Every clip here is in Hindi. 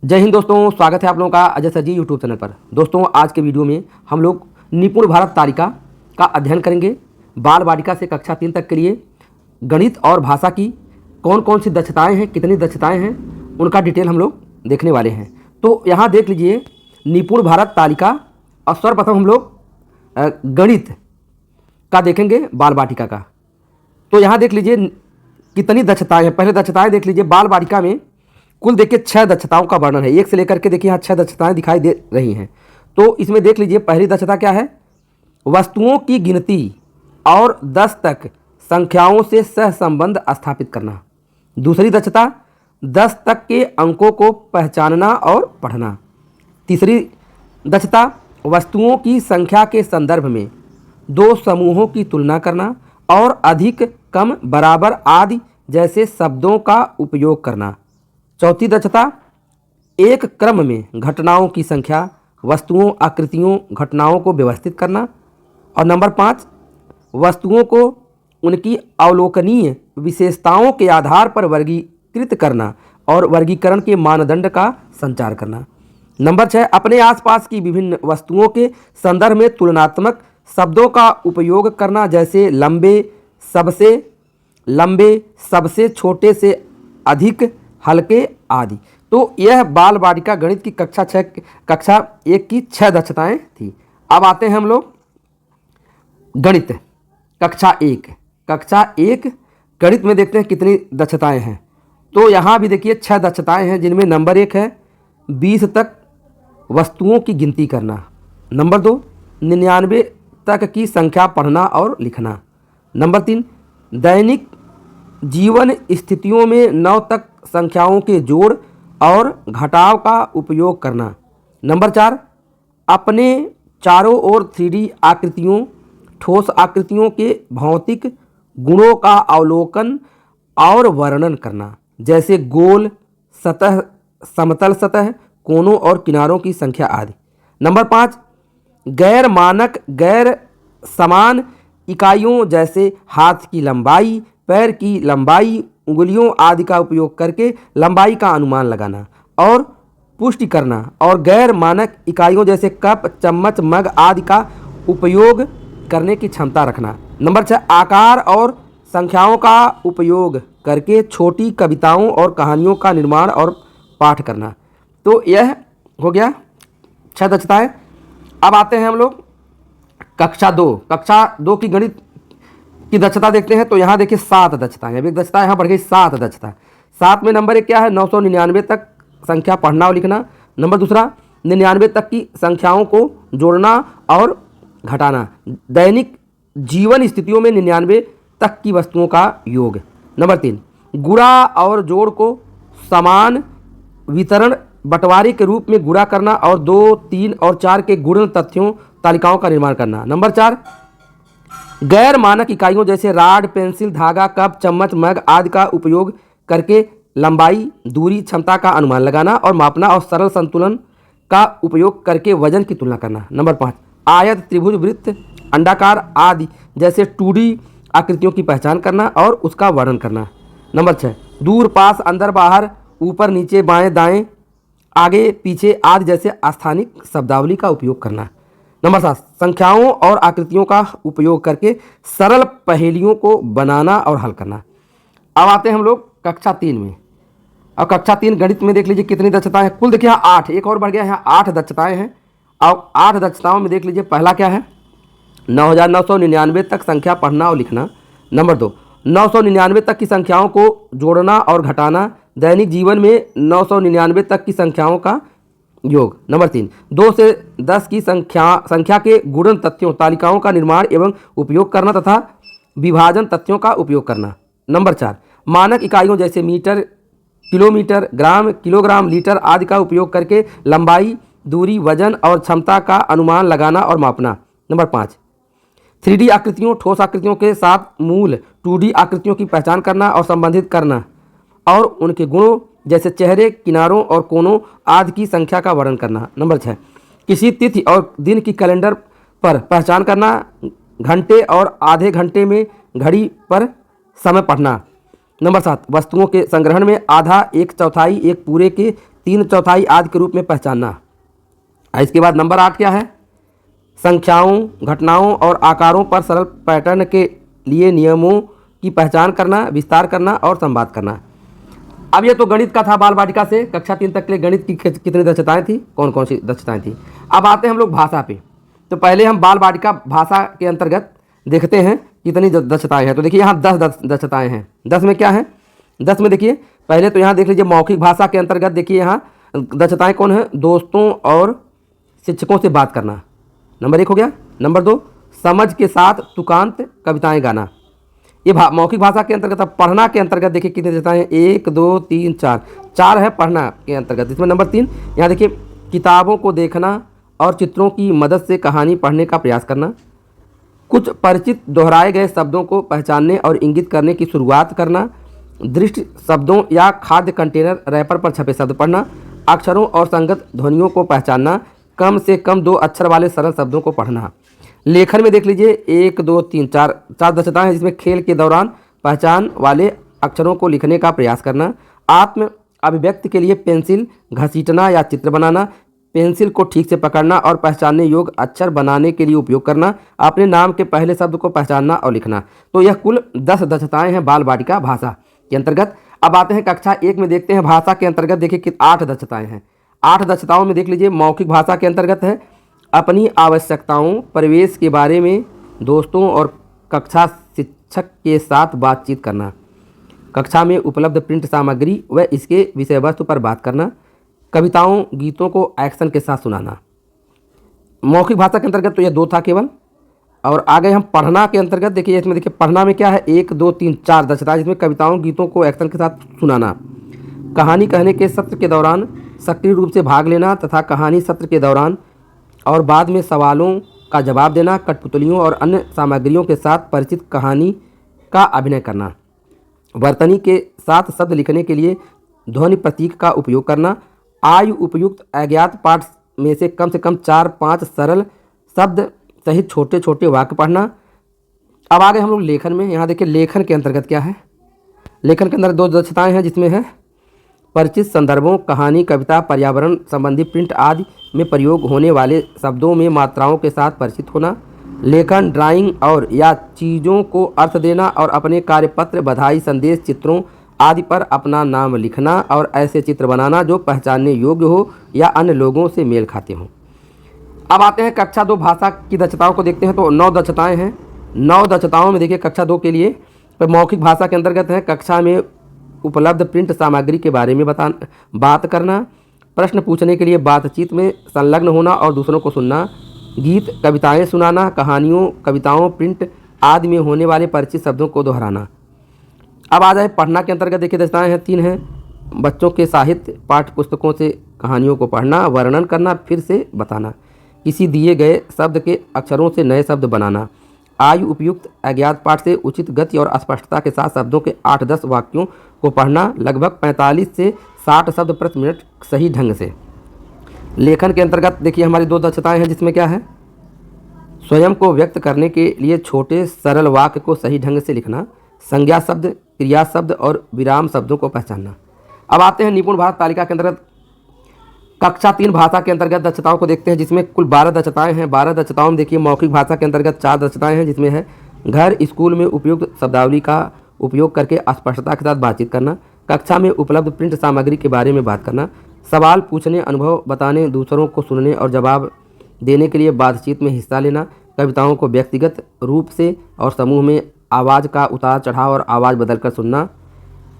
जय हिंद दोस्तों, स्वागत है आप लोगों का अजय सर जी यूट्यूब चैनल पर। दोस्तों आज के वीडियो में हम लोग निपुण भारत तालिका का अध्ययन करेंगे। बाल बालिका से कक्षा 3 तक के लिए गणित और भाषा की कौन कौन सी दक्षताएं हैं, कितनी दक्षताएं हैं, उनका डिटेल हम लोग देखने वाले हैं। तो यहाँ देख लीजिए निपुण भारत तालिका, और सर्वप्रथम हम लोग गणित का देखेंगे, बाल बालिका का। तो यहाँ देख लीजिए कितनी दक्षताएं हैं। पहले दक्षताएं देख लीजिए। बाल बालिका में कुल देखिए 6 दक्षताओं का वर्णन है। 1 से लेकर के देखिए यहाँ 6 दक्षताएं दिखाई दे रही हैं। तो इसमें देख लीजिए पहली दक्षता क्या है, वस्तुओं की गिनती और 10 तक संख्याओं से सहसंबंध स्थापित करना। दूसरी दक्षता 10 तक के अंकों को पहचानना और पढ़ना। तीसरी दक्षता वस्तुओं की संख्या के संदर्भ में 2 समूहों की तुलना करना और अधिक, कम, बराबर आदि जैसे शब्दों का उपयोग करना। चौथी दक्षता एक क्रम में घटनाओं की संख्या, वस्तुओं, आकृतियों, घटनाओं को व्यवस्थित करना। और नंबर 5 वस्तुओं को उनकी अवलोकनीय विशेषताओं के आधार पर वर्गीकृत करना और वर्गीकरण के मानदंड का संचार करना। नंबर 6 अपने आसपास की विभिन्न वस्तुओं के संदर्भ में तुलनात्मक शब्दों का उपयोग करना, जैसे लंबे, सबसे छोटे से अधिक, हल्के आदि। तो यह बाल बालिका गणित की कक्षा 1 की 6 दक्षताएं थी। अब आते हैं हम लोग गणित कक्षा 1 गणित में देखते हैं कितनी दक्षताएं हैं। तो यहाँ भी देखिए 6 दक्षताएं हैं, जिनमें नंबर 1 है 20 तक वस्तुओं की गिनती करना। नंबर 2 99 तक की संख्या पढ़ना और लिखना। नंबर 3 दैनिक जीवन स्थितियों में 9 तक संख्याओं के जोड़ और घटाव का उपयोग करना। नंबर 4 अपने चारों ओर 3D आकृतियों, ठोस आकृतियों के भौतिक गुणों का अवलोकन और वर्णन करना, जैसे गोल सतह, समतल सतह, कोनों और किनारों की संख्या आदि। नंबर 5 गैर मानक, गैर समान इकाइयों, जैसे हाथ की लंबाई, पैर की लंबाई, उंगलियों आदि का उपयोग करके लंबाई का अनुमान लगाना और पुष्टि करना। और गैर मानक इकाइयों जैसे कप, चम्मच, मग आदि का उपयोग करने की क्षमता रखना। नंबर 6 आकार और संख्याओं का उपयोग करके छोटी कविताओं और कहानियों का निर्माण और पाठ करना। तो यह हो गया 6 दक्षताएं। अब आते हैं हम लोग कक्षा 2 की गणित की दक्षता देखते हैं। तो यहाँ देखिए 7 दक्षताएं। अब एक दक्षता यहाँ बढ़ गई 7 दक्षता। 7 में नंबर 1 क्या है, 999 तक संख्या पढ़ना और लिखना। नंबर 2 99 तक की संख्याओं को जोड़ना और घटाना। दैनिक जीवन स्थितियों में 99 तक की वस्तुओं का योग। नंबर 3 गुणा और जोड़ को समान वितरण बंटवारे के रूप में गुणा करना और 2, 3 और 4 के गुणन तथ्यों तालिकाओं का निर्माण करना। नंबर 4 गैर मानक इकाइयों जैसे राड, पेंसिल, धागा, कप, चम्मच, मग आदि का उपयोग करके लंबाई, दूरी, क्षमता का अनुमान लगाना और मापना और सरल संतुलन का उपयोग करके वजन की तुलना करना। नंबर 5 आयत, त्रिभुज, वृत्त, अंडाकार आदि जैसे 2D आकृतियों की पहचान करना और उसका वर्णन करना। नंबर 6 दूर, पास, अंदर, बाहर, ऊपर, नीचे, बाएं, दाएं, आगे, पीछे आदि जैसे स्थानिक शब्दावली का उपयोग करना। नंबर 7 संख्याओं और आकृतियों का उपयोग करके सरल पहेलियों को बनाना और हल करना। अब आते हैं हम लोग कक्षा 3 में। अब कक्षा 3 गणित में देख लीजिए कितनी दक्षताएं हैं। कुल देखिए यहाँ 8, एक और बढ़ गया, यहाँ 8 दक्षताएं हैं। अब 8 दक्षताओं में देख लीजिए पहला क्या है, 9999 तक संख्या पढ़ना और लिखना। नंबर 2 999 तक की संख्याओं को जोड़ना और घटाना। दैनिक जीवन में 999 तक की संख्याओं का योग। नंबर 3 2 से 10 की संख्या के गुणन तथ्यों तालिकाओं का निर्माण एवं उपयोग करना तथा विभाजन तथ्यों का उपयोग करना। नंबर 4 मानक इकाइयों जैसे मीटर, किलोमीटर, ग्राम, किलोग्राम, लीटर आदि का उपयोग करके लंबाई, दूरी, वजन और क्षमता का अनुमान लगाना और मापना। नंबर 5 3D आकृतियों, ठोस आकृतियों के साथ मूल 2D आकृतियों की पहचान करना और संबंधित करना और उनके गुणों जैसे चेहरे, किनारों और कोनों आदि की संख्या का वर्णन करना। नंबर 6 किसी तिथि और दिन की कैलेंडर पर पहचान करना, घंटे और आधे घंटे में घड़ी पर समय पढ़ना। नंबर 7, वस्तुओं के संग्रहण में आधा, एक चौथाई, एक पूरे के 3/4 आदि के रूप में पहचानना। इसके बाद नंबर 8 क्या है? संख्याओं, घटनाओं और आकारों पर सरल पैटर्न के लिए नियमों की पहचान करना, विस्तार करना और संवाद करना। अब ये तो गणित का था बाल वाटिका से। कक्षा 3 तक के लिए गणित की कितनी दक्षताएं थी, कौन कौन सी दक्षताएं थी। अब आते हैं हम लोग भाषा पे। तो पहले हम बाल वाटिका भाषा के अंतर्गत देखते हैं कितनी दक्षताएं हैं। तो देखिए यहाँ 10 दक्षताएं हैं। 10 में क्या है? 10 में देखिए पहले तो यहाँ देख लीजिए मौखिक भाषा के अंतर्गत देखिए यहाँ दक्षताएं कौन है? दोस्तों और शिक्षकों से बात करना, नंबर 1 हो गया। नंबर 2, समझ के साथ तुकांत कविताएं गाना, ये मौखिक भाषा के अंतर्गत। अब पढ़ना के अंतर्गत देखिए कितने दक्षताएं हैं? 1 2 3 4, 4 है पढ़ना के अंतर्गत। इसमें नंबर 3 यहाँ देखिए किताबों को देखना और चित्रों की मदद से कहानी पढ़ने का प्रयास करना, कुछ परिचित दोहराए गए शब्दों को पहचानने और इंगित करने की शुरुआत करना, दृष्टि शब्दों या खाद्य कंटेनर रैपर पर छपे शब्द पढ़ना, अक्षरों और संगत ध्वनियों को पहचानना, कम से कम 2 अक्षर वाले सरल शब्दों को पढ़ना। लेखन में देख लीजिए 1 2 3 4 दक्षताएं हैं, जिसमें खेल के दौरान पहचान वाले अक्षरों को लिखने का प्रयास करना, आत्म अभिव्यक्ति के लिए पेंसिल घसीटना या चित्र बनाना, पेंसिल को ठीक से पकड़ना और पहचानने योग्य अक्षर बनाने के लिए उपयोग करना, अपने नाम के पहले शब्द को पहचानना और लिखना। तो यह कुल 10 दक्षताएं हैं बाल वाटिका भाषा के अंतर्गत। अब आते हैं कक्षा 1 में, देखते हैं भाषा के अंतर्गत देखिए कि 8 दक्षताएं हैं। 8 दक्षताओं में देख लीजिए मौखिक भाषा के अंतर्गत है अपनी आवश्यकताओं, परिवेश के बारे में दोस्तों और कक्षा शिक्षक के साथ बातचीत करना, कक्षा में उपलब्ध प्रिंट सामग्री व इसके विषय वस्तु पर बात करना, कविताओं गीतों को एक्शन के साथ सुनाना। मौखिक भाषा के अंतर्गत तो यह 2 था केवल। और आगे हम पढ़ना के अंतर्गत देखिए, इसमें देखिए पढ़ना में क्या है? 1 2 3 4 दक्षता, जिसमें कविताओं गीतों को एक्शन के साथ सुनाना, कहानी कहने के सत्र के दौरान सक्रिय रूप से भाग लेना तथा कहानी सत्र के दौरान और बाद में सवालों का जवाब देना, कठपुतलियों और अन्य सामग्रियों के साथ परिचित कहानी का अभिनय करना, वर्तनी के साथ शब्द लिखने के लिए ध्वनि प्रतीक का उपयोग करना, आयु उपयुक्त अज्ञात पाठ में से कम 4-5 सरल शब्द सहित छोटे छोटे वाक्य पढ़ना। अब आगे हम लोग लेखन में। यहाँ देखिए लेखन के अंतर्गत क्या है? लेखन के अंदर 2 दक्षताएं हैं, जिसमें है परिचित संदर्भों, कहानी, कविता, पर्यावरण संबंधी प्रिंट आदि में प्रयोग होने वाले शब्दों में मात्राओं के साथ परिचित होना, लेखन, ड्राइंग और या चीज़ों को अर्थ देना और अपने कार्यपत्र, बधाई संदेश, चित्रों आदि पर अपना नाम लिखना और ऐसे चित्र बनाना जो पहचानने योग्य हो या अन्य लोगों से मेल खाते हों। अब आते हैं कक्षा 2 भाषा की दक्षताओं को देखते हैं। तो 9 दक्षताएं हैं। 9 दक्षताओं में देखिए कक्षा 2 के लिए मौखिक भाषा के अंतर्गत है कक्षा में उपलब्ध प्रिंट सामग्री के बारे में बात करना, प्रश्न पूछने के लिए बातचीत में संलग्न होना और दूसरों को सुनना, गीत कविताएं सुनाना, कहानियों कविताओं प्रिंट आदि में होने वाले परिचित शब्दों को दोहराना। अब आ जाए पढ़ना के अंतर्गत देखिए दक्षताएं हैं 3 हैं। बच्चों के साहित्य पाठ्य पुस्तकों से कहानियों को पढ़ना, वर्णन करना, फिर से बताना, किसी दिए गए शब्द के अक्षरों से नए शब्द बनाना, आयु उपयुक्त अज्ञात पाठ से उचित गति और स्पष्टता के साथ शब्दों के 8-10 वाक्यों को पढ़ना, लगभग 45 से 60 शब्द प्रति मिनट सही ढंग से। लेखन के अंतर्गत देखिए हमारी 2 दक्षताएं हैं, जिसमें क्या है? स्वयं को व्यक्त करने के लिए छोटे सरल वाक्य को सही ढंग से लिखना, संज्ञा शब्द, क्रिया शब्द और विराम शब्दों को पहचानना। अब आते हैं निपुण भाषा तालिका के अंतर्गत कक्षा 3 भाषा के अंतर्गत दक्षताओं को देखते हैं, जिसमें कुल 12 दक्षताएं हैं। 12 दक्षताओं में देखिए मौखिक भाषा के अंतर्गत 4 दक्षताएं हैं, जिसमें है घर स्कूल में उपयुक्त शब्दावली का उपयोग करके स्पष्टता के साथ बातचीत करना, कक्षा में उपलब्ध प्रिंट सामग्री के बारे में बात करना, सवाल पूछने, अनुभव बताने, दूसरों को सुनने और जवाब देने के लिए बातचीत में हिस्सा लेना, कविताओं को व्यक्तिगत रूप से और समूह में आवाज़ का उतार चढ़ाव और आवाज़ बदलकर सुनना।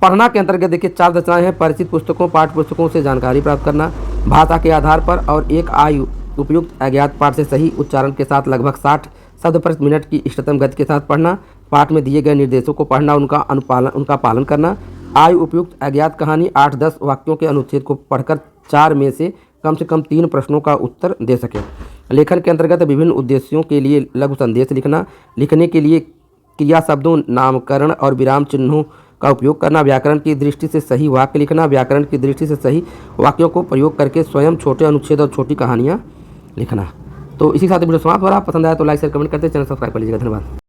पढ़ना के अंतर्गत देखिए 4 दक्षताएं हैं, परिचित पुस्तकों पाठ्य पुस्तकों से जानकारी प्राप्त करना, भाषा के आधार पर और एक आयु उपयुक्त अज्ञात पाठ से सही उच्चारण के साथ लगभग 60 शब्द प्रति मिनट की इष्टतम गति के साथ पढ़ना, पाठ में दिए गए निर्देशों को पढ़ना, उनका पालन करना, आयु उपयुक्त अज्ञात कहानी 8-10 वाक्यों के अनुच्छेद को पढ़कर 4 में से कम 3 प्रश्नों का उत्तर दे सकें। लेखन के अंतर्गत विभिन्न उद्देश्यों के लिए लघु संदेश लिखना, लिखने के लिए क्रिया शब्दों, नामकरण और विराम चिन्हों का उपयोग करना, व्याकरण की दृष्टि से सही वाक्य लिखना, व्याकरण की दृष्टि से सही वाक्यों को प्रयोग करके स्वयं छोटे अनुच्छेद और छोटी कहानियाँ लिखना। तो इसी के साथ वीडियो समाप्त हो रहा है। पसंद आया तो लाइक शेयर कमेंट करते, चैनल सब्सक्राइब कर लीजिएगा। धन्यवाद।